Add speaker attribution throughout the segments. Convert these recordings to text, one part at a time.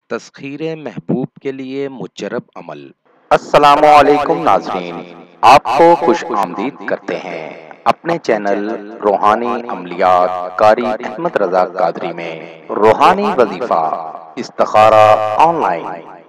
Speaker 1: تسخیر محبوب کے لیے مجرب عمل۔
Speaker 2: السلام علیکم ناظرین، آپ کو خوش آمدید کرتے ہیں اپنے چینل روحانی عملیات قاری احمد رضا قادری میں۔ روحانی وظیفہ استخارہ آن لائن،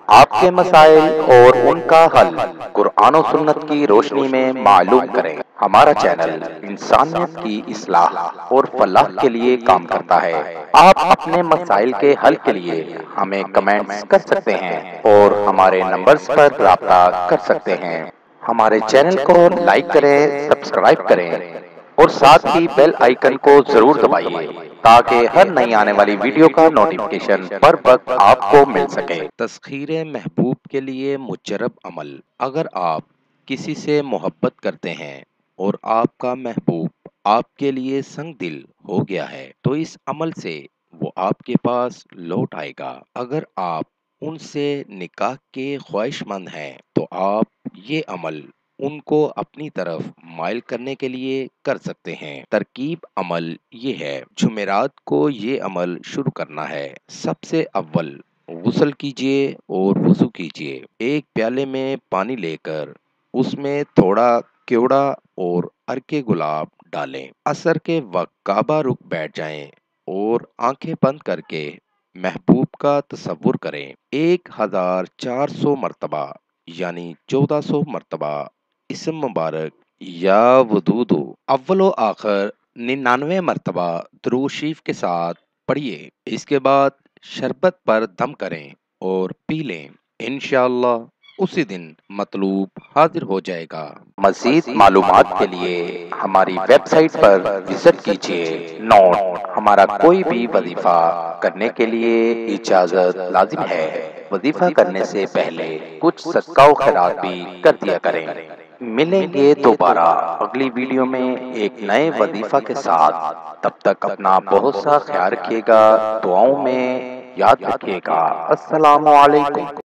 Speaker 2: آپ کے مسائل اور ان کا حل قرآن و سنت کی روشنی میں معلوم کریں۔ ہمارا چینل انسانیت کی اصلاح اور فلاح کے لیے کام کرتا ہے۔ آپ اپنے مسائل کے حل کے لیے ہمیں کمنٹس کر سکتے ہیں اور ہمارے نمبرز پر رابطہ کر سکتے ہیں۔ ہمارے چینل کو لائک کریں، سبسکرائب کریں اور ساتھ ہی بیل آئیکن کو ضرور دبائیے تاکہ ہر نئی آنے والی ویڈیو کا نوٹیفیکیشن بر وقت آپ کو مل سکے۔
Speaker 1: تسخیر محبوب کے لیے مجرب عمل۔ اگر آپ کسی سے محبت کرتے ہیں اور آپ کا محبوب آپ کے لیے سنگ دل ہو گیا ہے تو اس عمل سے وہ آپ کے پاس لوٹ آئے گا۔ اگر آپ ان سے نکاح کے خواہش مند ہیں تو آپ یہ عمل ان کو اپنی طرف مائل کرنے کے لیے کر سکتے ہیں۔ ترکیب عمل یہ ہے، جمعرات کو یہ عمل شروع کرنا ہے۔ سب سے اول غسل کیجیے اور وضو کیجیے۔ ایک پیالے میں پانی لے کر اس میں تھوڑا کیوڑا اور عرق گلاب ڈالیں۔ عصر کے وقت کعبہ رخ بیٹھ جائیں اور آنکھیں بند کر کے محبوب کا تصور کریں۔ 1400 مرتبہ یعنی 1400 مرتبہ اسم مبارک یا ودود اول و آخر 99 مرتبہ درود شریف کے ساتھ پڑھیے۔ اس کے بعد شربت پر دم کریں اور پی لیں۔ انشاءاللہ اسی دن مطلوب حاضر ہو جائے گا۔
Speaker 2: مزید معلومات کے لیے ہماری ویب سائٹ پر وزٹ کیجیے۔ نوٹ: ہمارا کوئی بھی وظیفہ کرنے کے لیے اجازت لازم ہے۔ وظیفہ کرنے سے پہلے کچھ صدقہ و خیرات بھی کر دیا کریں۔ ملیں گے دوبارہ اگلی ویڈیو میں ایک نئے وظیفہ کے ساتھ۔ تب تک اپنا بہت سا خیال رکھیے گا، دعاؤں میں یاد رکھیے گا۔ السلام علیکم۔